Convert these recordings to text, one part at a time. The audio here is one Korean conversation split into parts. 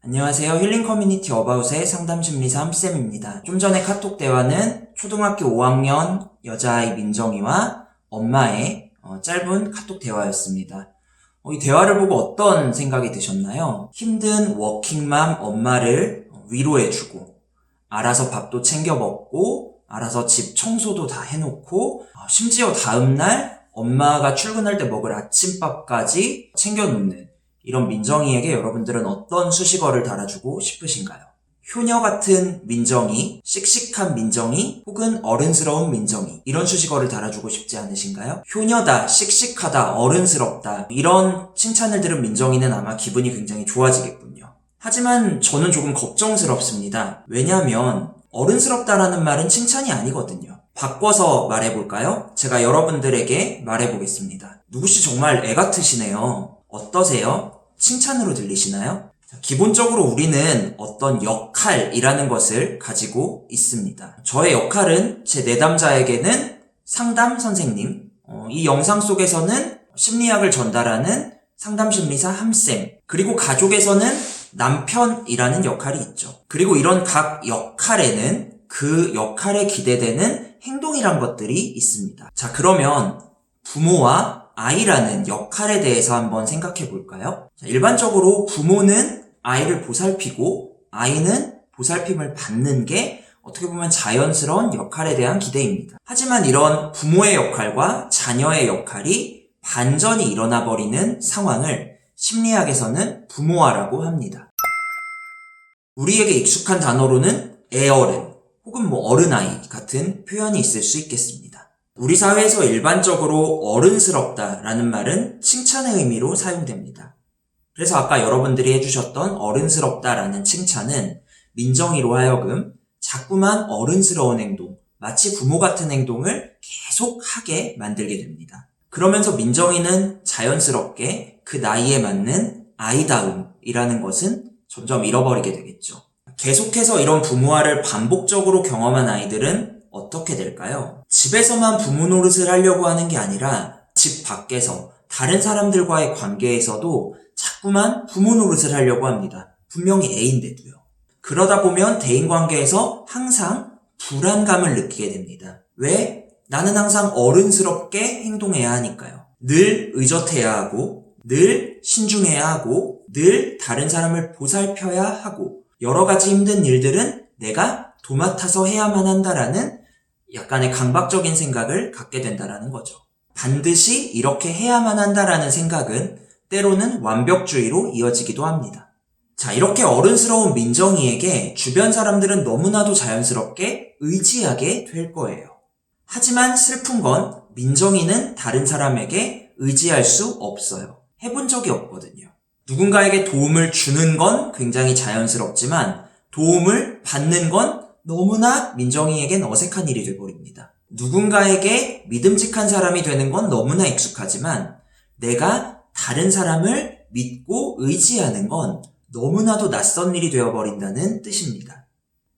안녕하세요. 힐링 커뮤니티 어바웃의 상담심리사 함쌤입니다. 좀 전에 카톡 대화는 초등학교 5학년 여자아이 민정이와 엄마의 짧은 카톡 대화였습니다. 이 대화를 보고 어떤 생각이 드셨나요? 힘든 워킹맘 엄마를 위로해주고, 알아서 밥도 챙겨 먹고, 알아서 집 청소도 다 해놓고, 심지어 다음날 엄마가 출근할 때 먹을 아침밥까지 챙겨놓는 이런 민정이에게 여러분들은 어떤 수식어를 달아주고 싶으신가요? 효녀 같은 민정이, 씩씩한 민정이, 혹은 어른스러운 민정이, 이런 수식어를 달아주고 싶지 않으신가요? 효녀다, 씩씩하다, 어른스럽다, 이런 칭찬을 들은 민정이는 아마 기분이 굉장히 좋아지겠군요. 하지만 저는 조금 걱정스럽습니다. 왜냐하면 어른스럽다라는 말은 칭찬이 아니거든요. 바꿔서 말해볼까요? 제가 여러분들에게 말해보겠습니다. 누구씨 정말 애 같으시네요. 어떠세요? 칭찬으로 들리시나요? 기본적으로 우리는 어떤 역할이라는 것을 가지고 있습니다. 저의 역할은 제 내담자에게는 상담 선생님, 이 영상 속에서는 심리학을 전달하는 상담심리사 함쌤, 그리고 가족에서는 남편이라는 역할이 있죠. 그리고 이런 각 역할에는 그 역할에 기대되는 행동이란 것들이 있습니다. 자, 그러면 부모와 아이라는 역할에 대해서 한번 생각해 볼까요? 자, 일반적으로 부모는 아이를 보살피고 아이는 보살핌을 받는 게 어떻게 보면 자연스러운 역할에 대한 기대입니다. 하지만 이런 부모의 역할과 자녀의 역할이 반전이 일어나 버리는 상황을 심리학에서는 부모화라고 합니다. 우리에게 익숙한 단어로는 애어른 혹은 어른아이 같은 표현이 있을 수 있겠습니다. 우리 사회에서 일반적으로 어른스럽다라는 말은 칭찬의 의미로 사용됩니다. 그래서 아까 여러분들이 해주셨던 어른스럽다라는 칭찬은 민정이로 하여금 자꾸만 어른스러운 행동, 마치 부모 같은 행동을 계속 하게 만들게 됩니다. 그러면서 민정이는 자연스럽게 그 나이에 맞는 아이다움이라는 것은 점점 잃어버리게 되겠죠. 계속해서 이런 부모화를 반복적으로 경험한 아이들은 어떻게 될까요? 집에서만 부모 노릇을 하려고 하는 게 아니라 집 밖에서 다른 사람들과의 관계에서도 자꾸만 부모 노릇을 하려고 합니다. 분명히 애인데도요. 그러다 보면 대인관계에서 항상 불안감을 느끼게 됩니다. 왜? 나는 항상 어른스럽게 행동해야 하니까요. 늘 의젓해야 하고, 늘 신중해야 하고, 늘 다른 사람을 보살펴야 하고, 여러 가지 힘든 일들은 내가 도맡아서 해야만 한다라는 약간의 강박적인 생각을 갖게 된다라는 거죠. 반드시 이렇게 해야만 한다라는 생각은 때로는 완벽주의로 이어지기도 합니다. 자, 이렇게 어른스러운 민정이에게 주변 사람들은 너무나도 자연스럽게 의지하게 될 거예요. 하지만 슬픈 건 민정이는 다른 사람에게 의지할 수 없어요. 해본 적이 없거든요. 누군가에게 도움을 주는 건 굉장히 자연스럽지만 도움을 받는 건 너무나 민정이에겐 어색한 일이 되어버립니다. 누군가에게 믿음직한 사람이 되는 건 너무나 익숙하지만 내가 다른 사람을 믿고 의지하는 건 너무나도 낯선 일이 되어버린다는 뜻입니다.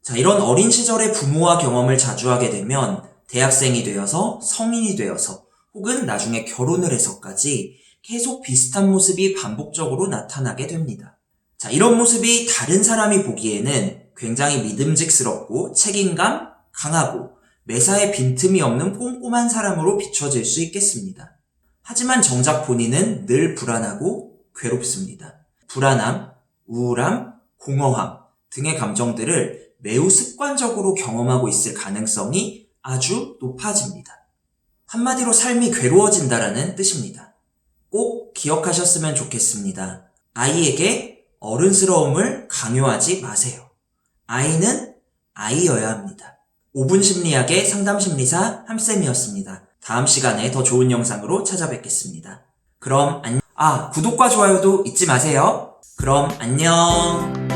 자, 이런 어린 시절의 부모와 경험을 자주 하게 되면 대학생이 되어서 성인이 되어서 혹은 나중에 결혼을 해서까지 계속 비슷한 모습이 반복적으로 나타나게 됩니다. 자, 이런 모습이 다른 사람이 보기에는 굉장히 믿음직스럽고 책임감 강하고 매사에 빈틈이 없는 꼼꼼한 사람으로 비춰질 수 있겠습니다. 하지만 정작 본인은 늘 불안하고 괴롭습니다. 불안함, 우울함, 공허함 등의 감정들을 매우 습관적으로 경험하고 있을 가능성이 아주 높아집니다. 한마디로 삶이 괴로워진다라는 뜻입니다. 꼭 기억하셨으면 좋겠습니다. 아이에게 어른스러움을 강요하지 마세요. 아이는 아이여야 합니다. 5분 심리학의 상담심리사 함쌤이었습니다. 다음 시간에 더 좋은 영상으로 찾아뵙겠습니다. 그럼 구독과 좋아요도 잊지 마세요. 그럼 안녕.